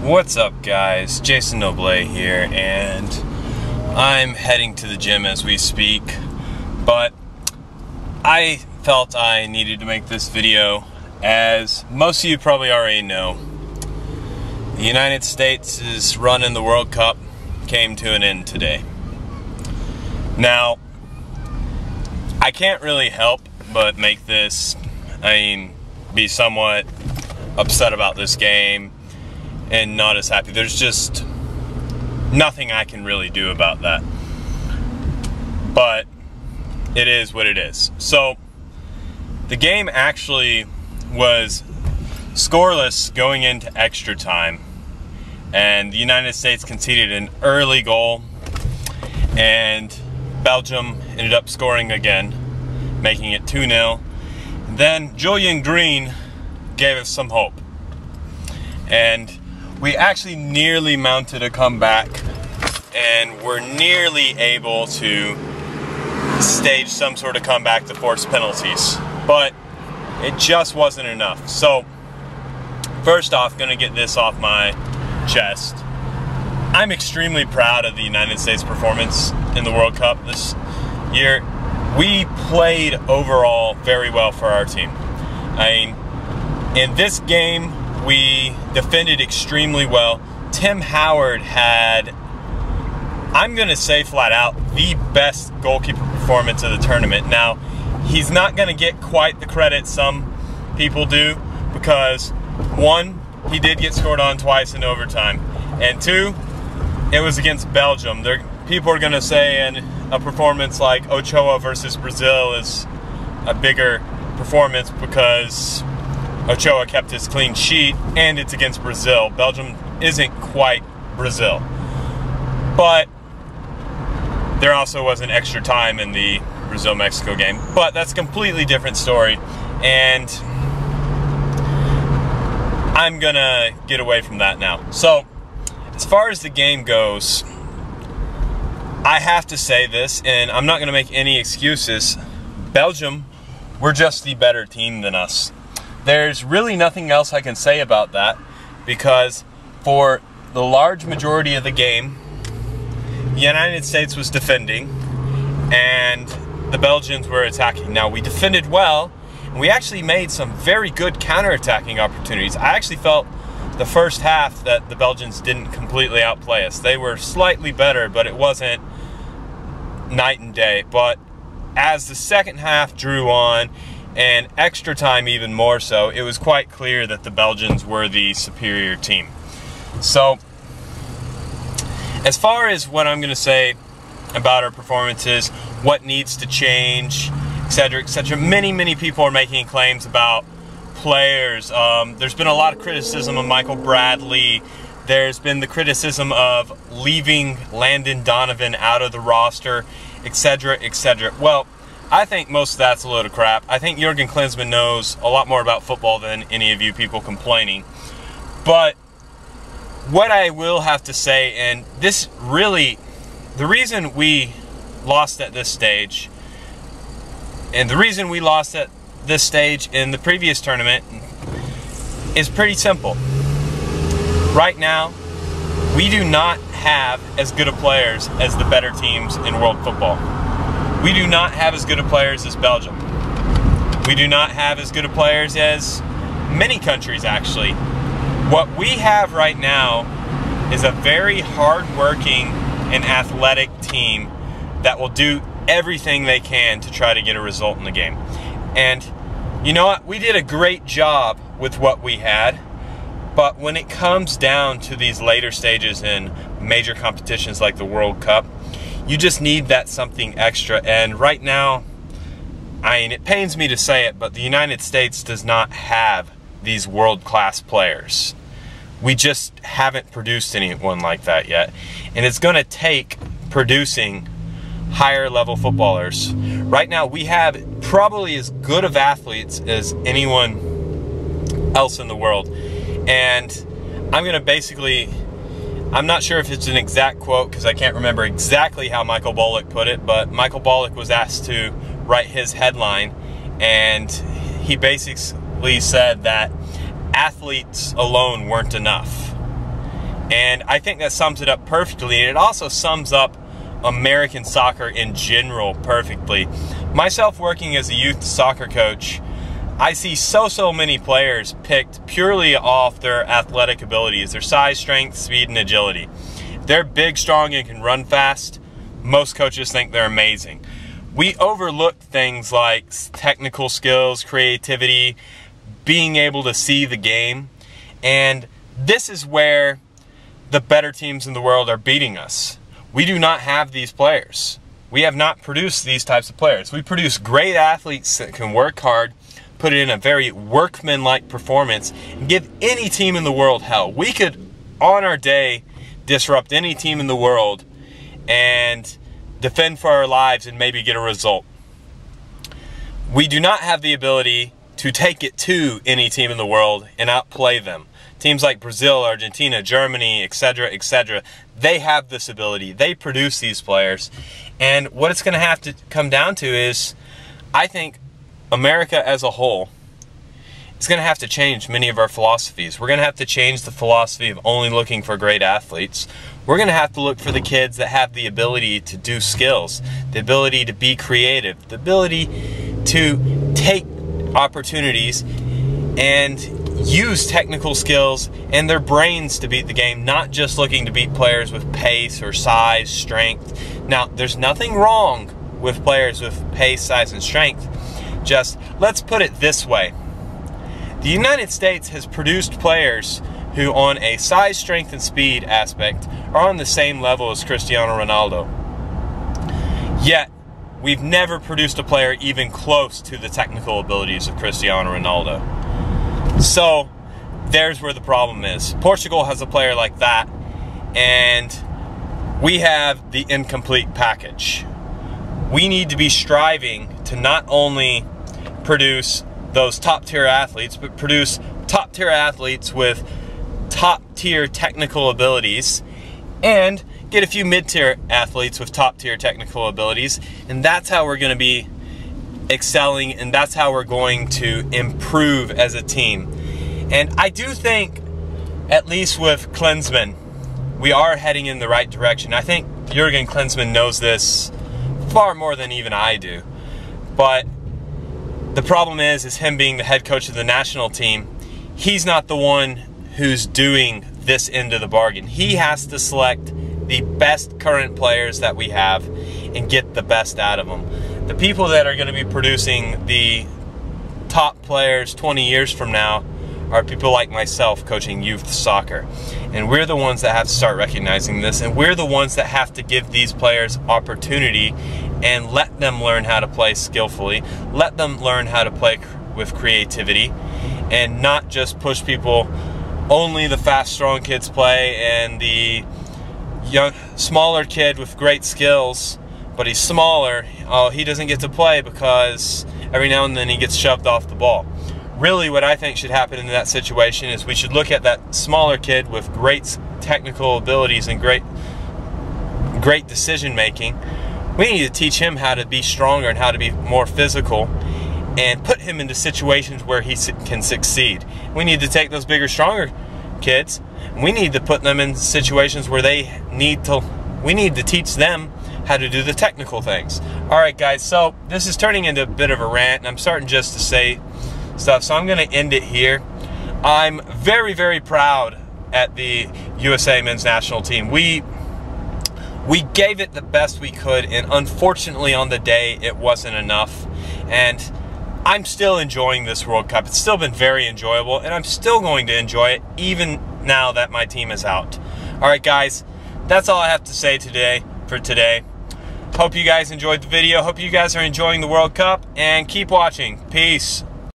What's up, guys? Jason Noble here, and I'm heading to the gym as we speak, but I felt I needed to make this video. As most of you probably already know, the United States' run in the World Cup came to an end today. Now, I can't really help but make this, be somewhat upset about this game and not as happy. There's just nothing I can really do about that. But it is what it is. So the game actually was scoreless going into extra time, and the United States conceded an early goal, and Belgium ended up scoring again, making it 2-0. Then Julian Green gave us some hope, and we actually nearly mounted a comeback, and were nearly able to stage some sort of comeback to force penalties, but it just wasn't enough. So first off, gonna get this off my chest. I'm extremely proud of the United States performance in the World Cup this year. We played overall very well for our team. In this game, we defended extremely well. Tim Howard had, I'm gonna say flat out, the best goalkeeper performance of the tournament. Now, he's not gonna get quite the credit some people do, because one, he did get scored on twice in overtime, and two, it was against Belgium. People are gonna say a performance like Ochoa versus Brazil is a bigger performance because Ochoa kept his clean sheet, and it's against Brazil. Belgium isn't quite Brazil. But there also was an extra time in the Brazil-Mexico game. But that's a completely different story, and I'm gonna get away from that now. So, as far as the game goes, I have to say this, and I'm not gonna make any excuses. Belgium, we're just the better team than us. There's really nothing else I can say about that, because for the large majority of the game, the United States was defending and the Belgians were attacking. Now, we defended well, and we actually made some very good counterattacking opportunities. I actually felt the first half that the Belgians didn't completely outplay us. They were slightly better, but it wasn't night and day. But as the second half drew on, and extra time even more so, it was quite clear that the Belgians were the superior team. So, as far as what I'm going to say about our performances, what needs to change, etc., etc., many people are making claims about players. There's been a lot of criticism of Michael Bradley. There's been the criticism of leaving Landon Donovan out of the roster, etc., etc. Well, I think most of that's a load of crap. I think Jurgen Klinsmann knows a lot more about football than any of you people complaining. But what I will have to say, and this really, the reason we lost at this stage, and the reason we lost at this stage in the previous tournament, is pretty simple. Right now, we do not have as good of players as the better teams in world football. We do not have as good of players as Belgium. We do not have as good of players as many countries, actually. What we have right now is a very hard-working and athletic team that will do everything they can to try to get a result in the game. And you know what? We did a great job with what we had, but when it comes down to these later stages in major competitions like the World Cup, you just need that something extra. And right now, it pains me to say it, but the United States does not have these world-class players. We just haven't produced anyone like that yet. And it's going to take producing higher-level footballers. Right now, we have probably as good of athletes as anyone else in the world. And I'm going to basically, I'm not sure if it's an exact quote because I can't remember exactly how Michael Bullock put it, but Michael Bullock was asked to write his headline, and he basically said that athletes alone weren't enough. And I think that sums it up perfectly, and it also sums up American soccer in general perfectly. Myself working as a youth soccer coach, I see so many players picked purely off their athletic abilities, their size, strength, speed, and agility. They're big, strong, and can run fast. Most coaches think they're amazing. We overlook things like technical skills, creativity, being able to see the game, and this is where the better teams in the world are beating us. We do not have these players. We have not produced these types of players. We produce great athletes that can work hard, put in a very workmanlike performance, and give any team in the world hell. We could, on our day, disrupt any team in the world and defend for our lives and maybe get a result. We do not have the ability to take it to any team in the world and outplay them. Teams like Brazil, Argentina, Germany, etc., they have this ability. They produce these players. And what it's going to have to come down to is, I think, America as a whole is going to have to change many of our philosophies. We're going to have to change the philosophy of only looking for great athletes. We're going to have to look for the kids that have the ability to do skills, the ability to be creative, the ability to take opportunities and use technical skills and their brains to beat the game, not just looking to beat players with pace or size, strength. Now, there's nothing wrong with players with pace, size, and strength. Just, let's put it this way. The United States has produced players who, on a size, strength, and speed aspect, are on the same level as Cristiano Ronaldo. Yet, we've never produced a player even close to the technical abilities of Cristiano Ronaldo. So, there's where the problem is. Portugal has a player like that, and we have the incomplete package. We need to be striving to not only produce those top-tier athletes, but produce top-tier athletes with top-tier technical abilities, and get a few mid-tier athletes with top-tier technical abilities, and that's how we're going to be excelling, and that's how we're going to improve as a team. And I do think, at least with Klinsmann, we are heading in the right direction. I think Jurgen Klinsmann knows this far more than even I do. But the problem is him being the head coach of the national team, he's not the one who's doing this end of the bargain. He has to select the best current players that we have and get the best out of them. The people that are going to be producing the top players 20 years from now are people like myself coaching youth soccer. And we're the ones that have to start recognizing this, and we're the ones that have to give these players opportunity and let them learn how to play skillfully, let them learn how to play with creativity, and not just push people, only the fast, strong kids play, and the young, smaller kid with great skills, but he's smaller, oh, he doesn't get to play because every now and then he gets shoved off the ball. Really, what I think should happen in that situation is we should look at that smaller kid with great technical abilities and great decision making. We need to teach him how to be stronger and how to be more physical and put him into situations where he can succeed. We need to take those bigger, stronger kids, and we need to put them in situations where we need to teach them how to do the technical things. Alright guys, so this is turning into a bit of a rant, and I'm starting just to say stuff, so I'm going to end it here. I'm very, very proud at the USA men's national team. We gave it the best we could, and unfortunately on the day it wasn't enough, and I'm still enjoying this World Cup. It's still been very enjoyable, and I'm still going to enjoy it even now that my team is out. Alright guys, that's all I have to say for today. Hope you guys enjoyed the video. Hope you guys are enjoying the World Cup, and keep watching. Peace.